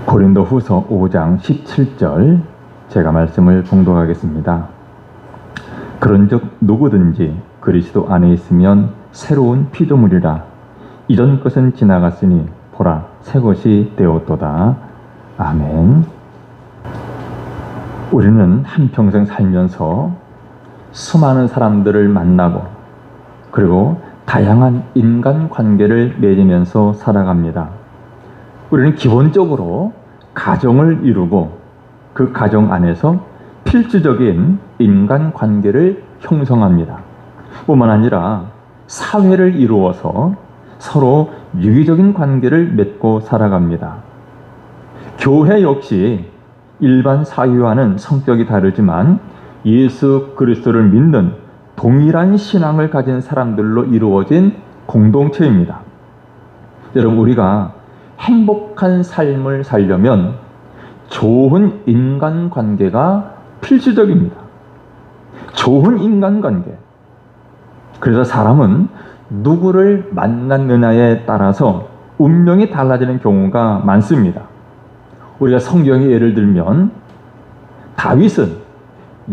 고린도후서 5장 17절 제가 말씀을 봉독하겠습니다. 그런즉 누구든지 그리스도 안에 있으면 새로운 피조물이라. 이전 것은 지나갔으니 보라 새 것이 되었도다. 아멘. 우리는 한평생 살면서 수많은 사람들을 만나고 그리고 다양한 인간관계를 맺으면서 살아갑니다. 우리는 기본적으로 가정을 이루고 그 가정 안에서 필수적인 인간관계를 형성합니다. 뿐만 아니라 사회를 이루어서 서로 유기적인 관계를 맺고 살아갑니다. 교회 역시 일반 사회와는 성격이 다르지만 예수 그리스도를 믿는 동일한 신앙을 가진 사람들로 이루어진 공동체입니다. 여러분, 우리가 행복한 삶을 살려면 좋은 인간관계가 필수적입니다. 좋은 인간관계. 그래서 사람은 누구를 만났느냐에 따라서 운명이 달라지는 경우가 많습니다. 우리가 성경의 예를 들면 다윗은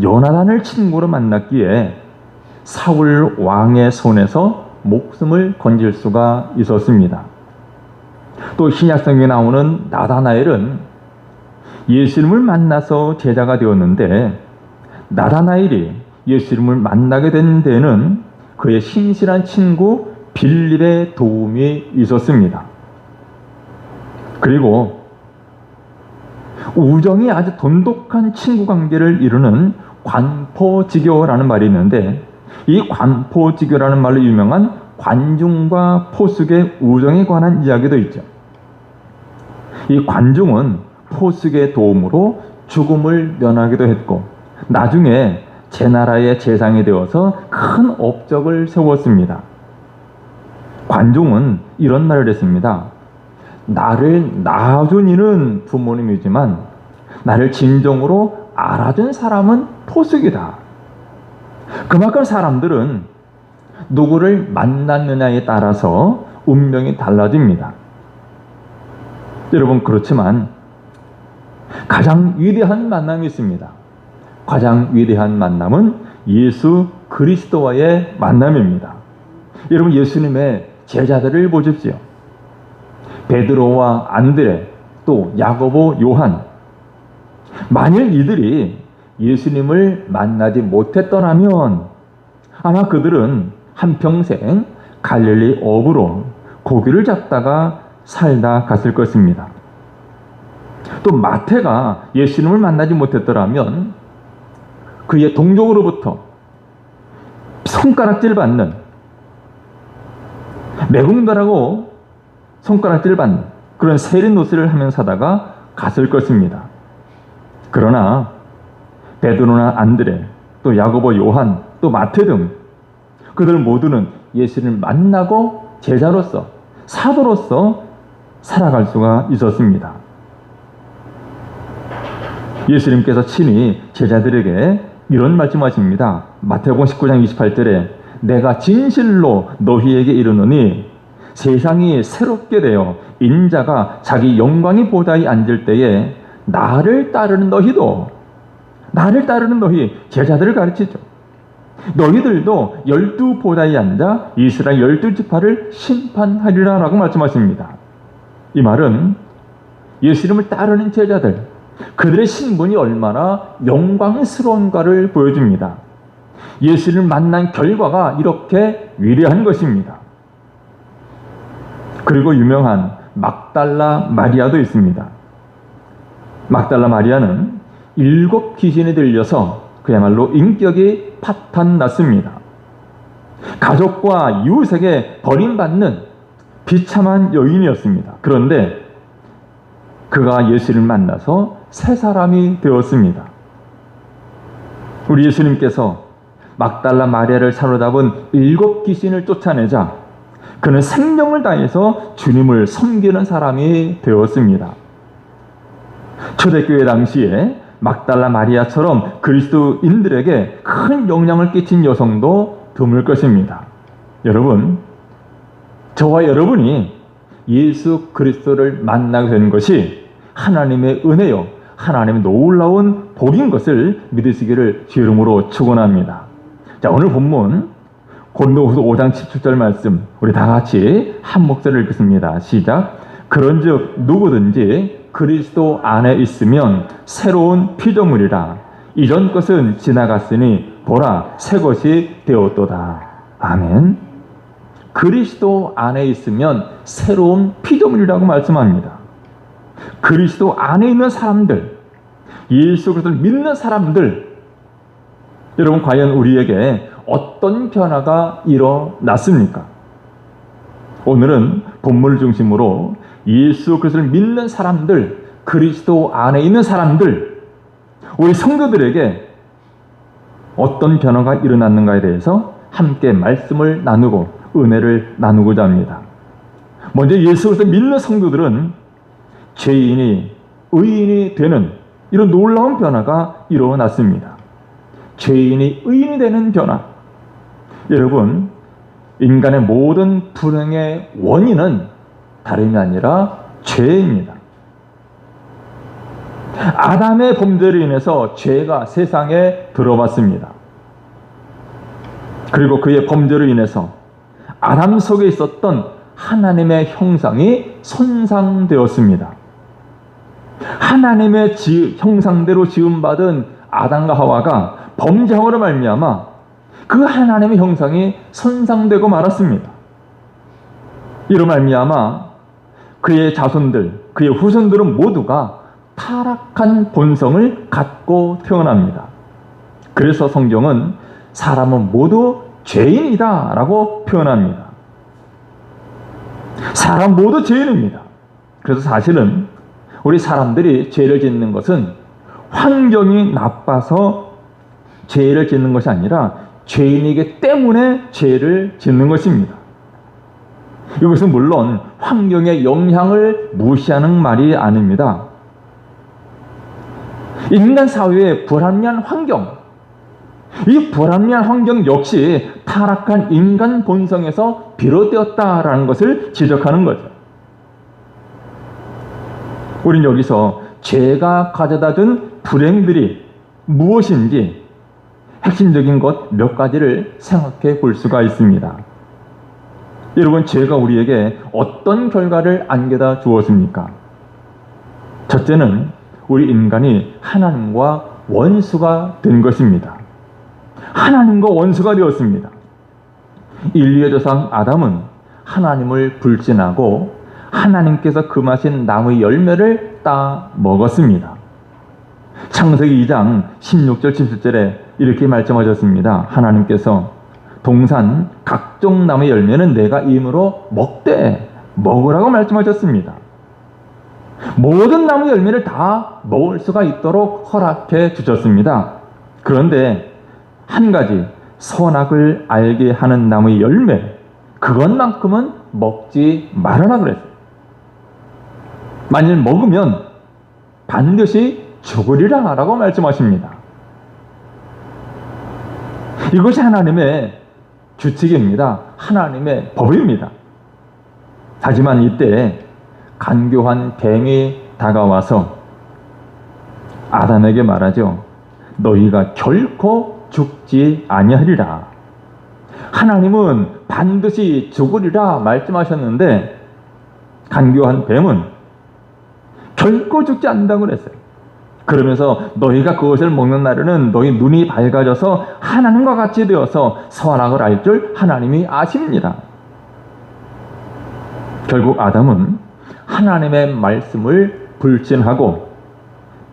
요나단을 친구로 만났기에 사울 왕의 손에서 목숨을 건질 수가 있었습니다. 또 신약성경에 나오는 나다나엘은 예수님을 만나서 제자가 되었는데, 나다나엘이 예수님을 만나게 된 데는 그의 신실한 친구 빌립의 도움이 있었습니다. 그리고 우정이 아주 돈독한 친구 관계를 이루는 관포지교라는 말이 있는데, 이 관포지교라는 말로 유명한 관중과 포숙의 우정에 관한 이야기도 있죠. 이 관중은 포숙의 도움으로 죽음을 면하기도 했고, 나중에 제나라의 재상이 되어서 큰 업적을 세웠습니다. 관중은 이런 말을 했습니다. 나를 낳아준 이는 부모님이지만 나를 진정으로 알아준 사람은 포숙이다. 그만큼 사람들은 누구를 만났느냐에 따라서 운명이 달라집니다. 여러분, 그렇지만 가장 위대한 만남이 있습니다. 가장 위대한 만남은 예수 그리스도와의 만남입니다. 여러분, 예수님의 제자들을 보십시오. 베드로와 안드레, 또 야고보, 요한. 만일 이들이 예수님을 만나지 못했더라면 아마 그들은 한평생 갈릴리 어부로 고기를 잡다가 살다 갔을 것입니다. 또 마태가 예수님을 만나지 못했더라면 그의 동족으로부터 손가락질 받는, 매국노라고 손가락질 받는 그런 세리 노릇을 하면서 사다가 갔을 것입니다. 그러나 베드로나 안드레, 또 야고보, 요한, 또 마태 등 그들 모두는 예수님을 만나고 제자로서, 사도로서 살아갈 수가 있었습니다. 예수님께서 친히 제자들에게 이런 말씀하십니다. 마태복음 19장 28절에 내가 진실로 너희에게 이르노니 세상이 새롭게 되어 인자가 자기 영광의 보좌에 앉을 때에 나를 따르는 너희, 제자들을 가르치죠. 너희들도 12 보좌에 앉아 이스라엘 12지파를 심판하리라 라고 말씀하십니다. 이 말은 예수님을 따르는 제자들, 그들의 신분이 얼마나 영광스러운가를 보여줍니다. 예수님을 만난 결과가 이렇게 위대한 것입니다. 그리고 유명한 막달라 마리아도 있습니다. 막달라 마리아는 7 귀신이 들려서 그야말로 인격이 파탄났습니다. 가족과 이웃에게 버림받는 비참한 여인이었습니다. 그런데 그가 예수님을 만나서 새 사람이 되었습니다. 우리 예수님께서 막달라 마리아를 사로잡은 7 귀신을 쫓아내자 그는 생명을 다해서 주님을 섬기는 사람이 되었습니다. 초대교회 당시에 막달라 마리아처럼 그리스도인들에게 큰 영향을 끼친 여성도 드물 것입니다. 여러분, 저와 여러분이 예수 그리스도를 만나게 된 것이 하나님의 은혜요, 하나님의 놀라운 복인 것을 믿으시기를 주 이름으로 축원합니다. 자, 오늘 본문 고린도후서 5장 17절 말씀 우리 다 같이 한 목소리를 읽겠습니다. 시작. 그런즉 누구든지 그리스도 안에 있으면 새로운 피조물이라. 이전 것은 지나갔으니 보라 새 것이 되었도다. 아멘. 그리스도 안에 있으면 새로운 피조물이라고 말씀합니다. 그리스도 안에 있는 사람들, 예수 그리스도를 믿는 사람들, 여러분 과연 우리에게 어떤 변화가 일어났습니까? 오늘은 본문을 중심으로 예수 그리스도를 믿는 사람들, 그리스도 안에 있는 사람들, 우리 성도들에게 어떤 변화가 일어났는가에 대해서 함께 말씀을 나누고 은혜를 나누고자 합니다. 먼저 예수 그리스도를 믿는 성도들은 죄인이 의인이 되는 이런 놀라운 변화가 일어났습니다. 죄인이 의인이 되는 변화. 여러분, 인간의 모든 불행의 원인은 다름이 아니라 죄입니다. 아담의 범죄로 인해서 죄가 세상에 들어왔습니다. 그리고 그의 범죄로 인해서 아담 속에 있었던 하나님의 형상이 손상되었습니다. 하나님의 형상대로 지음받은 아담과 하와가 범죄함으로 말미암아 그 하나님의 형상이 손상되고 말았습니다. 이로 말미암아 그의 자손들, 그의 후손들은 모두가 타락한 본성을 갖고 태어납니다. 그래서 성경은 사람은 모두 죄인이다 라고 표현합니다. 사람 모두 죄인입니다. 그래서 사실은 우리 사람들이 죄를 짓는 것은 환경이 나빠서 죄를 짓는 것이 아니라 죄인이기 때문에 죄를 짓는 것입니다. 이것은 물론 환경의 영향을 무시하는 말이 아닙니다. 인간 사회의 불합리한 환경, 이 불합리한 환경 역시 타락한 인간 본성에서 비롯되었다라는 것을 지적하는 거죠. 우리는 여기서 죄가 가져다 준 불행들이 무엇인지 핵심적인 것 몇 가지를 생각해 볼 수가 있습니다. 여러분, 죄가 우리에게 어떤 결과를 안겨다 주었습니까? 첫째는 우리 인간이 하나님과 원수가 된 것입니다. 하나님과 원수가 되었습니다. 인류의 조상 아담은 하나님을 불신하고 하나님께서 금하신 나무의 열매를 따 먹었습니다. 창세기 2장 16절 17절에 이렇게 말씀하셨습니다. 하나님께서 동산 각종 나무의 열매는 내가 임으로 먹으라고 말씀하셨습니다. 모든 나무 열매를 다 먹을 수가 있도록 허락해 주셨습니다. 그런데 한 가지, 선악을 알게 하는 나무의 열매, 그것만큼은 먹지 말아라 그랬어요. 만일 먹으면 반드시 죽으리라 라고 말씀하십니다. 이것이 하나님의 규칙입니다. 하나님의 법입니다. 하지만 이때 간교한 뱀이 다가와서 아담에게 말하죠. 너희가 결코 죽지 아니하리라. 하나님은 반드시 죽으리라 말씀하셨는데 간교한 뱀은 결코 죽지 않는다고 그랬어요. 그러면서 너희가 그것을 먹는 날에는 너희 눈이 밝아져서 하나님과 같이 되어서 선악을 알 줄 하나님이 아십니다. 결국 아담은 하나님의 말씀을 불신하고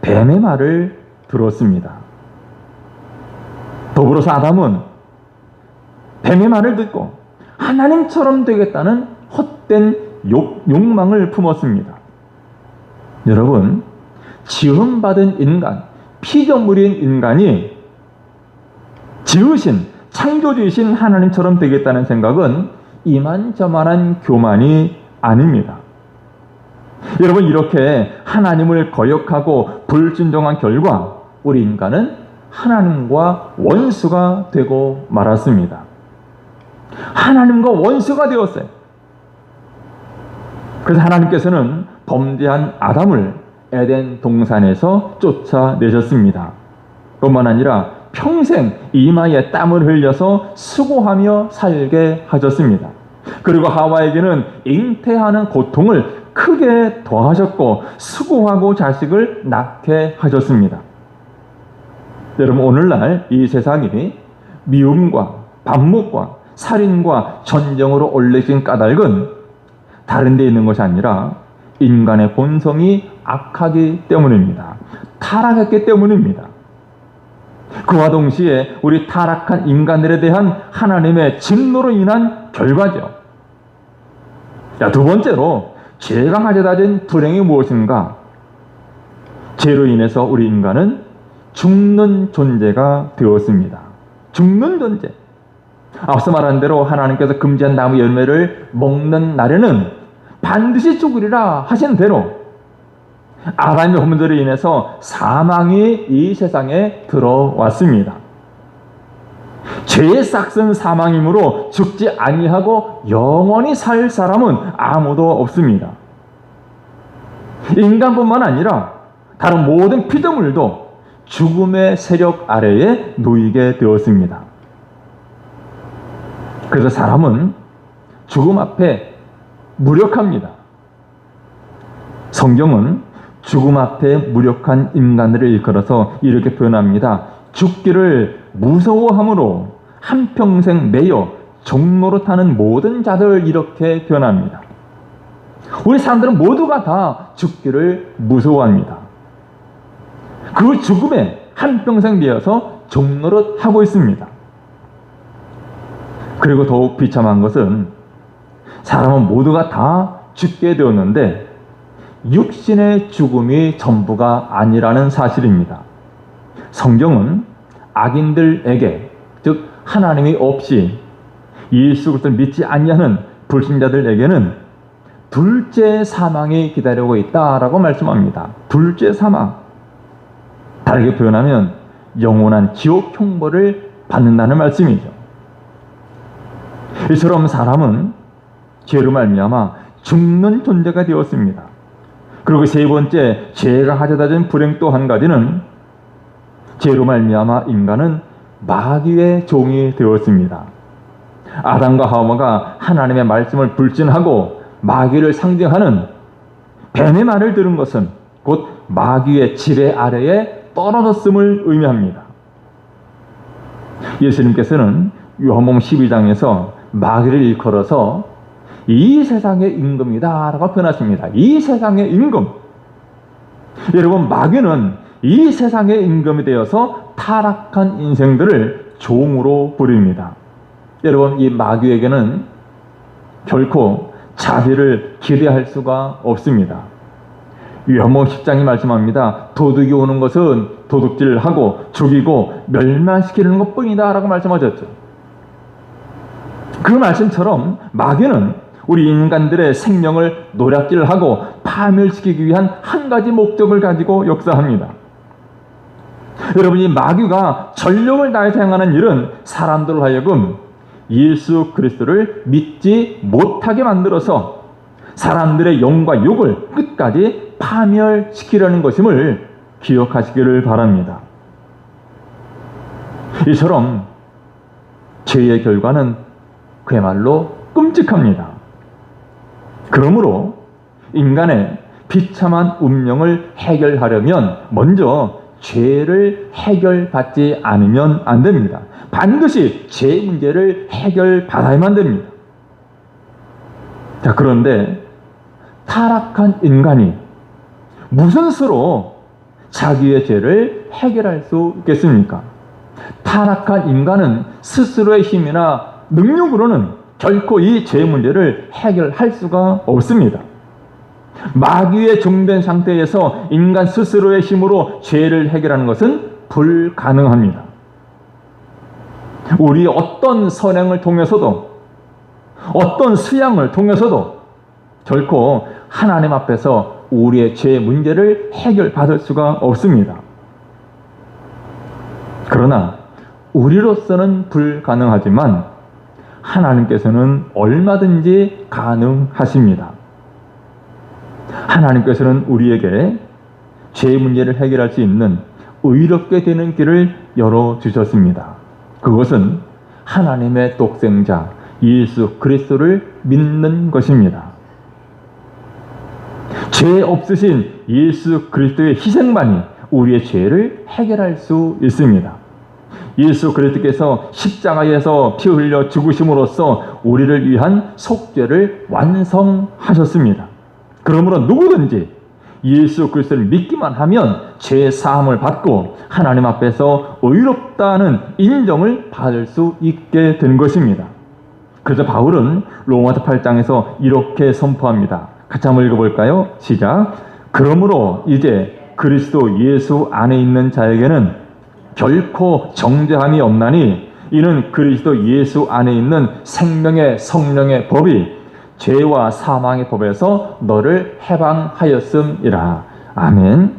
뱀의 말을 들었습니다. 더불어서 아담은 뱀의 말을 듣고 하나님처럼 되겠다는 헛된 욕망을 품었습니다. 여러분, 지음받은 인간, 피조물인 인간이 지으신, 창조주이신 하나님처럼 되겠다는 생각은 이만저만한 교만이 아닙니다. 여러분, 이렇게 하나님을 거역하고 불순종한 결과 우리 인간은 하나님과 원수가 되고 말았습니다. 하나님과 원수가 되었어요. 그래서 하나님께서는 범죄한 아담을 에덴 동산에서 쫓아내셨습니다. 뿐만 아니라 평생 이마에 땀을 흘려서 수고하며 살게 하셨습니다. 그리고 하와에게는 잉태하는 고통을 크게 더하셨고 수고하고 자식을 낳게 하셨습니다. 여러분, 오늘날 이 세상이 미움과 반목과 살인과 전쟁으로 올리신 까닭은 다른 데 있는 것이 아니라 인간의 본성이 악하기 때문입니다. 타락했기 때문입니다. 그와 동시에 우리 타락한 인간들에 대한 하나님의 진노로 인한 결과죠. 자, 두 번째로 죄가 가져다준 불행이 무엇인가? 죄로 인해서 우리 인간은 죽는 존재가 되었습니다. 죽는 존재. 앞서 말한 대로 하나님께서 금지한 나무 열매를 먹는 날에는 반드시 죽으리라 하신 대로 아담의 범죄로 인해서 사망이 이 세상에 들어왔습니다. 죄의 싹은 사망이므로 죽지 아니하고 영원히 살 사람은 아무도 없습니다. 인간뿐만 아니라 다른 모든 피조물도 죽음의 세력 아래에 놓이게 되었습니다. 그래서 사람은 죽음 앞에 무력합니다. 성경은 죽음 앞에 무력한 인간들을 일컬어서 이렇게 표현합니다. 죽기를 무서워함으로 한평생 매여 종로로 타는 모든 자들을 이렇게 표현합니다. 우리 사람들은 모두가 다 죽기를 무서워합니다. 그 죽음에 한평생 매여서 종로로 타고 있습니다. 그리고 더욱 비참한 것은 사람은 모두가 다 죽게 되었는데 육신의 죽음이 전부가 아니라는 사실입니다. 성경은 악인들에게, 즉 하나님이 없이 예수 그리스도를 믿지 아니하는 불신자들에게는 둘째 사망이 기다리고 있다라고 말씀합니다. 둘째 사망. 다르게 표현하면 영원한 지옥 형벌을 받는다는 말씀이죠. 이처럼 사람은 죄로 말미암아 죽는 존재가 되었습니다. 그리고 세 번째, 죄가 가져다준 불행 또 한 가지는 죄로 말미암아 인간은 마귀의 종이 되었습니다. 아담과 하와가 하나님의 말씀을 불신하고 마귀를 상징하는 뱀의 말을 들은 것은 곧 마귀의 지배 아래에 떨어졌음을 의미합니다. 예수님께서는 요한복음 12장에서 마귀를 일컬어서 이 세상의 임금이다 라고 표현하십니다. 이 세상의 임금. 여러분, 마귀는 이 세상의 임금이 되어서 타락한 인생들을 종으로 부립니다. 여러분, 이 마귀에게는 결코 자비를 기대할 수가 없습니다. 요한복음 10장이 말씀합니다. 도둑이 오는 것은 도둑질하고 죽이고 멸망시키는 것뿐이다 라고 말씀하셨죠. 그 말씀처럼 마귀는 우리 인간들의 생명을 노략질하고 파멸시키기 위한 한 가지 목적을 가지고 역사합니다. 여러분이 마귀가 전력을 다해서 행하는 일은 사람들로 하여금 예수 그리스도를 믿지 못하게 만들어서 사람들의 영과 육을 끝까지 파멸시키려는 것임을 기억하시기를 바랍니다. 이처럼 죄의 결과는 그야말로 끔찍합니다. 그러므로 인간의 비참한 운명을 해결하려면 먼저 죄를 해결받지 않으면 안 됩니다. 반드시 죄 문제를 해결받아야만 됩니다. 자, 그런데 타락한 인간이 무슨 수로 자기의 죄를 해결할 수 있겠습니까? 타락한 인간은 스스로의 힘이나 능력으로는 결코 이 죄 문제를 해결할 수가 없습니다. 마귀의 종된 상태에서 인간 스스로의 힘으로 죄를 해결하는 것은 불가능합니다. 우리 어떤 선행을 통해서도, 어떤 수양을 통해서도 결코 하나님 앞에서 우리의 죄 문제를 해결받을 수가 없습니다. 그러나 우리로서는 불가능하지만 하나님께서는 얼마든지 가능하십니다. 하나님께서는 우리에게 죄 문제를 해결할 수 있는 의롭게 되는 길을 열어주셨습니다. 그것은 하나님의 독생자 예수 그리스도를 믿는 것입니다. 죄 없으신 예수 그리스도의 희생만이 우리의 죄를 해결할 수 있습니다. 예수 그리스도께서 십자가에서 피 흘려 죽으심으로써 우리를 위한 속죄를 완성하셨습니다. 그러므로 누구든지 예수 그리스도를 믿기만 하면 죄 사함을 받고 하나님 앞에서 의롭다는 인정을 받을 수 있게 된 것입니다. 그래서 바울은 로마서 8장에서 이렇게 선포합니다. 같이 한번 읽어볼까요? 시작. 그러므로 이제 그리스도 예수 안에 있는 자에게는 결코 정죄함이 없나니 이는 그리스도 예수 안에 있는 생명의 성령의 법이 죄와 사망의 법에서 너를 해방하였음이라. 아멘.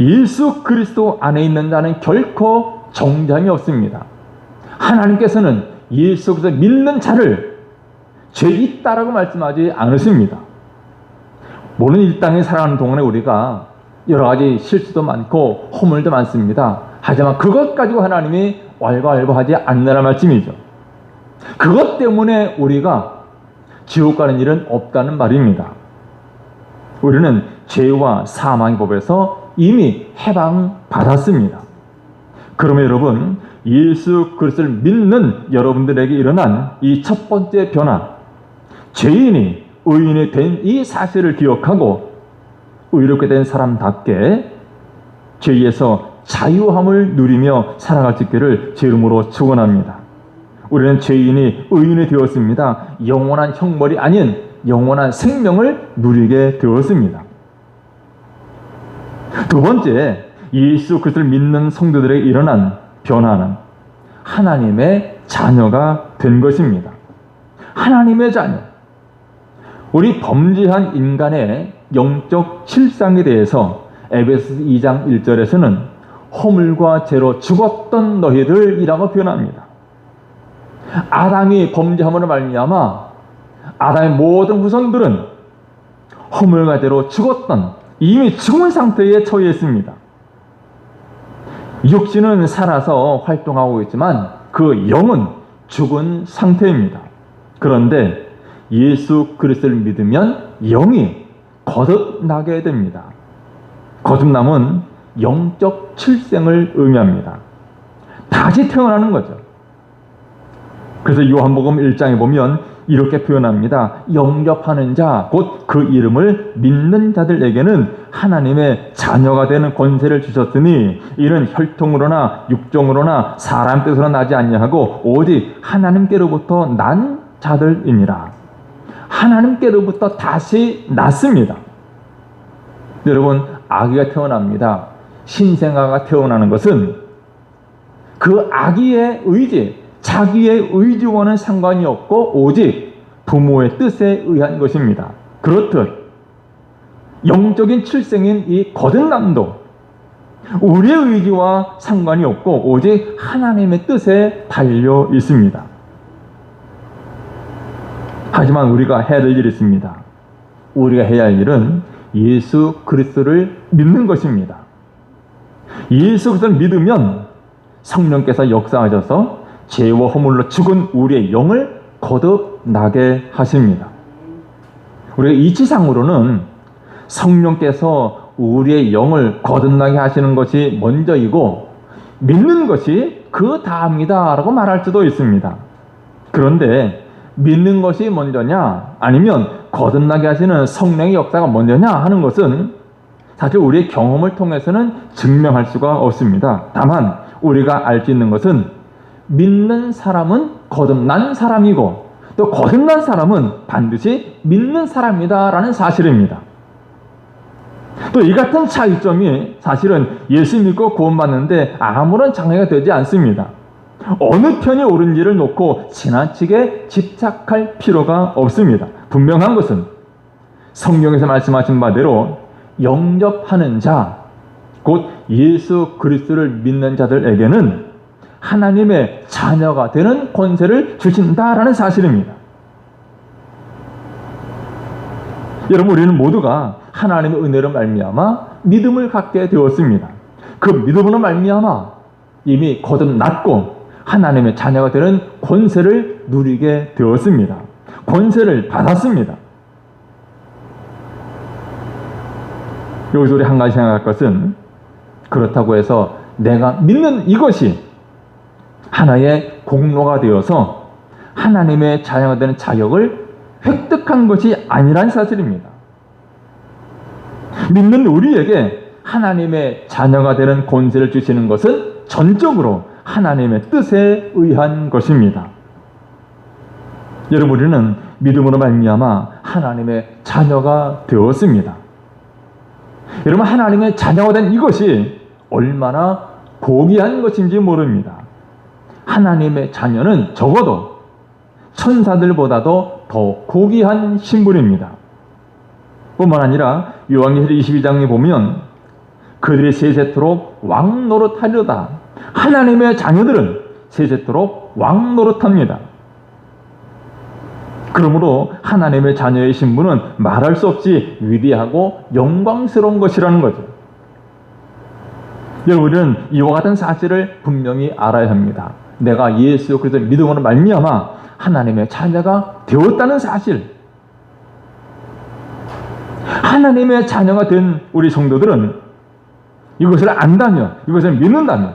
예수 그리스도 안에 있는 자는 결코 정죄함이 없습니다. 하나님께서는 예수 그리스도 믿는 자를 죄 있다라고 말씀하지 않으십니다. 물론 이 땅에 살아가는 동안에 우리가 여러 가지 실수도 많고 허물도 많습니다. 하지만 그것 가지고 하나님이 왈가왈부하지 않느라 말씀이죠. 그것 때문에 우리가 지옥 가는 일은 없다는 말입니다. 우리는 죄와 사망의 법에서 이미 해방받았습니다. 그러면 여러분, 예수 그리스도를 믿는 여러분들에게 일어난 이 첫 번째 변화, 죄인이 의인이 된 이 사실을 기억하고 의롭게 된 사람답게 죄에서 자유함을 누리며 살아갈 수 있기를 제 이름으로 축원합니다. 우리는 죄인이 의인이 되었습니다. 영원한 형벌이 아닌 영원한 생명을 누리게 되었습니다. 두 번째, 예수 그리스도를 믿는 성도들에게 일어난 변화는 하나님의 자녀가 된 것입니다. 하나님의 자녀. 우리 범죄한 인간의 영적 실상에 대해서 에베소서 2장 1절에서는 허물과 죄로 죽었던 너희들이라고 표현합니다. 아담이 범죄함으로 말미암아 아담의 모든 후손들은 허물과 죄로 죽었던 이미 죽은 상태에 처했습니다. 육신은 살아서 활동하고 있지만 그 영은 죽은 상태입니다. 그런데 예수 그리스도를 믿으면 영이 거듭나게 됩니다. 거듭남은 영적 출생을 의미합니다. 다시 태어나는 거죠. 그래서 요한복음 1장에 보면 이렇게 표현합니다. 영접하는 자, 곧 그 이름을 믿는 자들에게는 하나님의 자녀가 되는 권세를 주셨으니 이는 혈통으로나 육종으로나 사람 뜻으로 나지 아니하고 오직 하나님께로부터 난 자들이니라. 하나님께로부터 다시 났습니다. 여러분, 아기가 태어납니다. 신생아가 태어나는 것은 그 아기의 의지, 자기의 의지와는 상관이 없고 오직 부모의 뜻에 의한 것입니다. 그렇듯 영적인 출생인 이 거듭남도 우리의 의지와 상관이 없고 오직 하나님의 뜻에 달려 있습니다. 하지만 우리가 해야 될 일이 있습니다. 우리가 해야 할 일은 예수 그리스도를 믿는 것입니다. 예수 그리스도를 믿으면 성령께서 역사하셔서 죄와 허물로 죽은 우리의 영을 거듭나게 하십니다. 우리가 이치상으로는 성령께서 우리의 영을 거듭나게 하시는 것이 먼저이고 믿는 것이 그 다음이다라고 말할 수도 있습니다. 그런데 믿는 것이 먼저냐 아니면 거듭나게 하시는 성령의 역사가 먼저냐 하는 것은 사실 우리의 경험을 통해서는 증명할 수가 없습니다. 다만 우리가 알 수 있는 것은 믿는 사람은 거듭난 사람이고 또 거듭난 사람은 반드시 믿는 사람이다라는 사실입니다. 또 이 같은 차이점이 사실은 예수 믿고 구원받는데 아무런 장애가 되지 않습니다. 어느 편이 옳은지를 놓고 지나치게 집착할 필요가 없습니다. 분명한 것은 성경에서 말씀하신 바대로 영접하는 자, 곧 예수 그리스도를 믿는 자들에게는 하나님의 자녀가 되는 권세를 주신다라는 사실입니다. 여러분, 우리는 모두가 하나님의 은혜로 말미암아 믿음을 갖게 되었습니다. 그 믿음으로 말미암아 이미 거듭났고 하나님의 자녀가 되는 권세를 누리게 되었습니다. 권세를 받았습니다. 여기서 우리 한 가지 생각할 것은, 그렇다고 해서 내가 믿는 이것이 하나의 공로가 되어서 하나님의 자녀가 되는 자격을 획득한 것이 아니란 사실입니다. 믿는 우리에게 하나님의 자녀가 되는 권세를 주시는 것은 전적으로 하나님의 뜻에 의한 것입니다. 여러분, 우리는 믿음으로 말미암아 하나님의 자녀가 되었습니다. 여러분, 하나님의 자녀가 된 이것이 얼마나 고귀한 것인지 모릅니다. 하나님의 자녀는 적어도 천사들보다도 더 고귀한 신분입니다. 뿐만 아니라 요한계시록 22장에 보면 그들이 세세토록 왕노릇하려다. 하나님의 자녀들은 세세토록 왕노릇합니다. 그러므로 하나님의 자녀의 신분은 말할 수 없이 위대하고 영광스러운 것이라는 거죠. 여러분은 이와 같은 사실을 분명히 알아야 합니다. 내가 예수 그리스도의 믿음으로 말미암아 하나님의 자녀가 되었다는 사실. 하나님의 자녀가 된 우리 성도들은 이것을 안다면, 이것을 믿는다면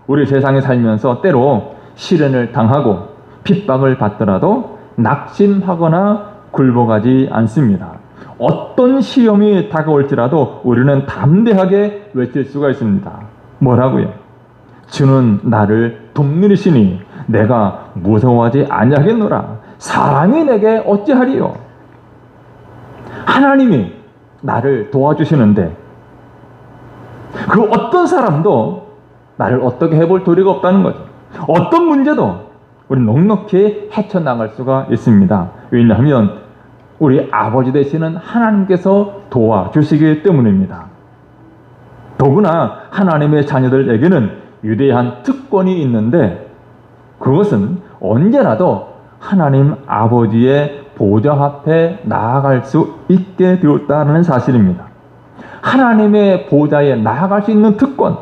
우리 세상에 살면서 때로 시련을 당하고 핍박을 받더라도 낙심하거나 굴복하지 않습니다. 어떤 시험이 다가올지라도 우리는 담대하게 외칠 수가 있습니다. 뭐라고요? 주는 나를 돕느니시니 내가 무서워하지 아니하겠노라. 사람이 내게 어찌하리요? 하나님이 나를 도와주시는데 그 어떤 사람도 나를 어떻게 해볼 도리가 없다는 거죠. 어떤 문제도 우리 넉넉히 헤쳐나갈 수가 있습니다. 왜냐하면 우리 아버지 되시는 하나님께서 도와주시기 때문입니다. 더구나 하나님의 자녀들에게는 위대한 특권이 있는데 그것은 언제라도 하나님 아버지의 보좌 앞에 나아갈 수 있게 되었다는 사실입니다. 하나님의 보좌에 나아갈 수 있는 특권.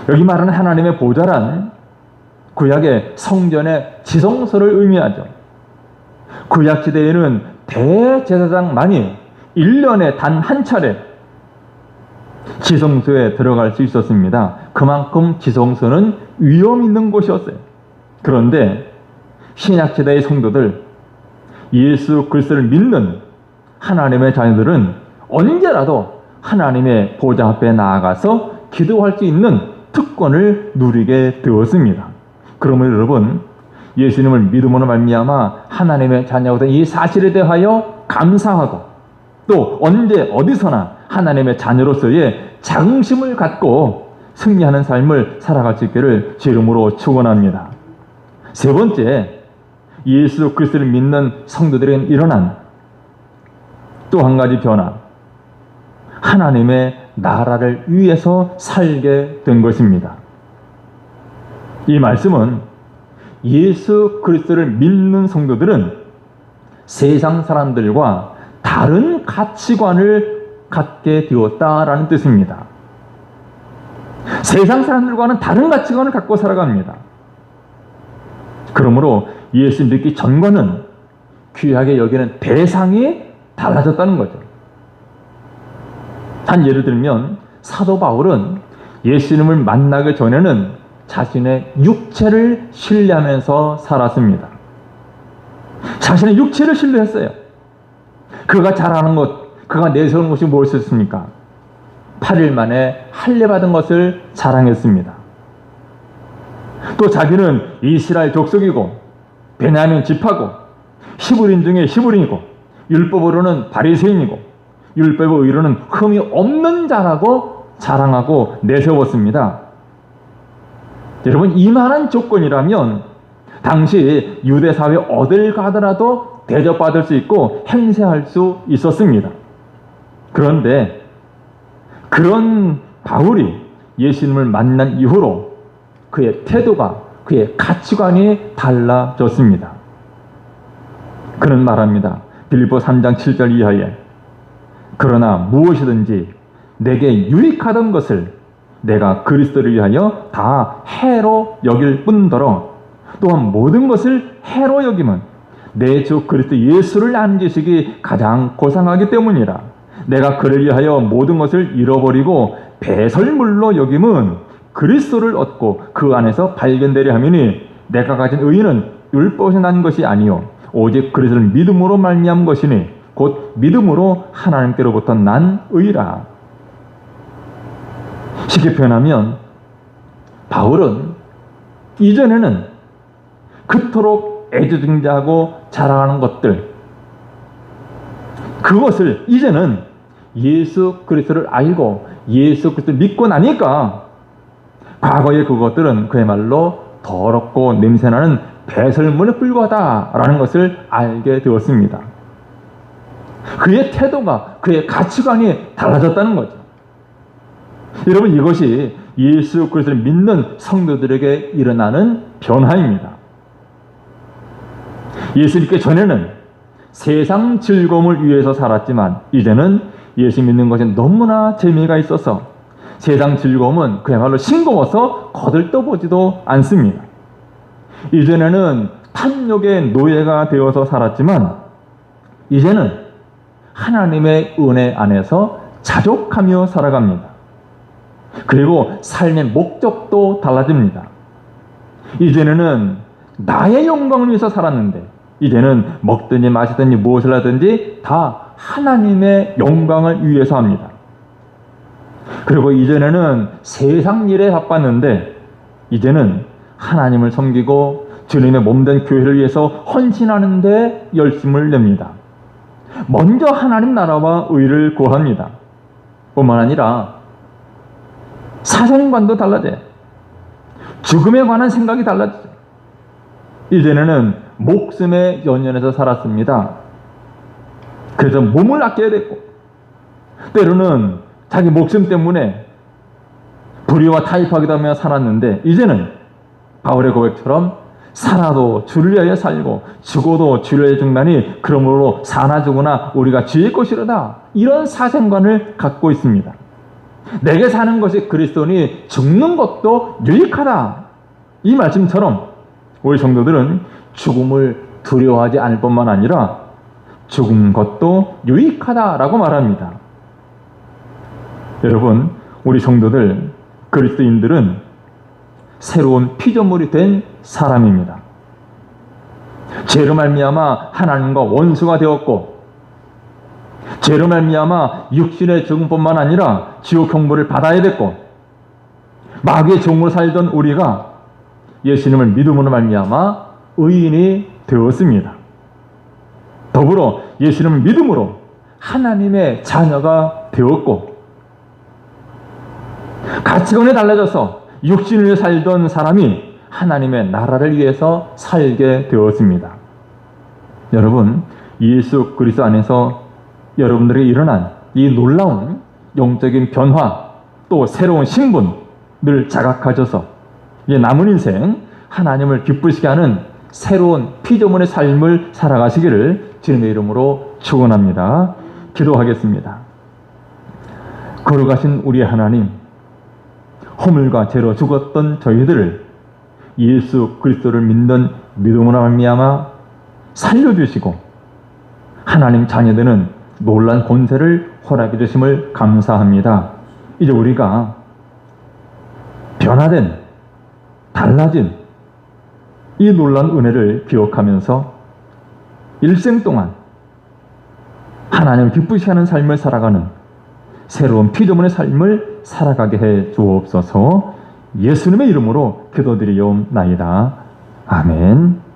여기 말하는 하나님의 보좌란 구약의 성전의 지성소를 의미하죠. 구약 시대에는 대제사장만이 1년에 단 한 차례 지성소에 들어갈 수 있었습니다. 그만큼 지성소는 위험 있는 곳이었어요. 그런데 신약시대의 성도들, 예수 그리스도를 믿는 하나님의 자녀들은 언제라도 하나님의 보좌 앞에 나아가서 기도할 수 있는 특권을 누리게 되었습니다. 그러면 여러분, 예수님을 믿음으로 말미암아 하나님의 자녀가 된 이 사실에 대하여 감사하고 또 언제 어디서나 하나님의 자녀로서의 자긍심을 갖고 승리하는 삶을 살아갈 수 있기를 주 이름으로 축원합니다. 세 번째, 예수 그리스도를 믿는 성도들에게 일어난 또 한 가지 변화. 하나님의 나라를 위해서 살게 된 것입니다. 이 말씀은 예수 그리스도를 믿는 성도들은 세상 사람들과 다른 가치관을 갖게 되었다라는 뜻입니다. 세상 사람들과는 다른 가치관을 갖고 살아갑니다. 그러므로 예수 믿기 전과는 귀하게 여기는 대상이 달라졌다는 거죠. 한 예를 들면 사도 바울은 예수님을 만나기 전에는 자신의 육체를 신뢰하면서 살았습니다. 자신의 육체를 신뢰했어요. 그가 잘하는 것, 그가 내세우는 것이 무엇이었습니까? 8일 만에 할례받은 것을 자랑했습니다. 또 자기는 이스라엘 족속이고 베냐민 지파고 히브리인 중에 히브리인이고 율법으로는 바리새인이고 율법의 의로는 흠이 없는 자라고 자랑하고 내세웠습니다. 여러분, 이만한 조건이라면 당시 유대 사회 어딜 가더라도 대접받을 수 있고 행세할 수 있었습니다. 그런데 그런 바울이 예수님을 만난 이후로 그의 태도가, 그의 가치관이 달라졌습니다. 그는 말합니다. 빌립보 3장 7절 이하에 그러나 무엇이든지 내게 유익하던 것을 내가 그리스도를 위하여 다 해로 여길 뿐더러 또한 모든 것을 해로 여김은 내 주 그리스도 예수를 아는 지식이 가장 고상하기 때문이라. 내가 그를 위하여 모든 것을 잃어버리고 배설물로 여김은 그리스도를 얻고 그 안에서 발견되려 함이니 내가 가진 의는 율법에서 난 것이 아니요 오직 그리스도를 믿음으로 말미암은 것이니 곧 믿음으로 하나님께로부터 난 의라. 쉽게 표현하면 바울은 이전에는 그토록 애지중지하고 자랑하는 것들, 그것을 이제는 예수 그리스도를 알고 예수 그리스도를 믿고 나니까 과거의 그것들은 그야말로 더럽고 냄새나는 배설물에 불과하다라는 것을 알게 되었습니다. 그의 태도가, 그의 가치관이 달라졌다는 거죠. 여러분, 이것이 예수 그리스도를 믿는 성도들에게 일어나는 변화입니다. 예수 믿기 전에는 세상 즐거움을 위해서 살았지만 이제는 예수 믿는 것이 너무나 재미가 있어서 세상 즐거움은 그야말로 싱거워서 거들떠보지도 않습니다. 이전에는 탐욕의 노예가 되어서 살았지만 이제는 하나님의 은혜 안에서 자족하며 살아갑니다. 그리고 삶의 목적도 달라집니다. 이전에는 나의 영광을 위해서 살았는데 이제는 먹든지 마시든지 무엇을 하든지 다 하나님의 영광을 위해서 합니다. 그리고 이전에는 세상 일에 바빴는데 이제는 하나님을 섬기고 주님의 몸된 교회를 위해서 헌신하는 데 열심을 냅니다. 먼저 하나님 나라와 의를 구합니다. 뿐만 아니라 사생관도 달라져요. 죽음에 관한 생각이 달라져요. 이전에는 목숨에 연연해서 살았습니다. 그래서 몸을 아껴야 됐고 때로는 자기 목숨 때문에 불의와 타협하기도 하며 살았는데 이제는 바울의 고백처럼 살아도 주를 위하여 살고 죽어도 주를 위하여 죽나니 그러므로 사나 죽으나 우리가 주의 것이로다. 이런 사생관을 갖고 있습니다. 내게 사는 것이 그리스도니 죽는 것도 유익하다. 이 말씀처럼 우리 성도들은 죽음을 두려워하지 않을 뿐만 아니라 죽은 것도 유익하다라고 말합니다. 여러분, 우리 성도들, 그리스도인들은 새로운 피조물이 된 사람입니다. 죄로 말미암아 하나님과 원수가 되었고 죄로 말미암아 육신의 죽음뿐만 아니라 지옥 형벌을 받아야 됐고 마귀의 종으로 살던 우리가 예수님을 믿음으로 말미암아 의인이 되었습니다. 더불어 예수님을 믿음으로 하나님의 자녀가 되었고 가치관이 달라져서 육신을 위해 살던 사람이 하나님의 나라를 위해서 살게 되었습니다. 여러분, 예수 그리스도 안에서 여러분들에게 일어난 이 놀라운 영적인 변화 또 새로운 신분을 자각하셔서 남은 인생 하나님을 기쁘시게 하는 새로운 피조물의 삶을 살아가시기를 주님의 이름으로 축원합니다. 기도하겠습니다. 거룩하신 우리의 하나님, 허물과 죄로 죽었던 저희들을 예수 그리스도를 믿는 믿음으로 말미암아 살려주시고 하나님 자녀되는 놀란 권세를 허락해 주심을 감사합니다. 이제 우리가 변화된, 달라진 이 놀라운 은혜를 기억하면서 일생 동안 하나님을 기쁘시게 하는 삶을 살아가는 새로운 피조물의 삶을 살아가게 해 주옵소서. 예수님의 이름으로 기도드리옵나이다. 아멘.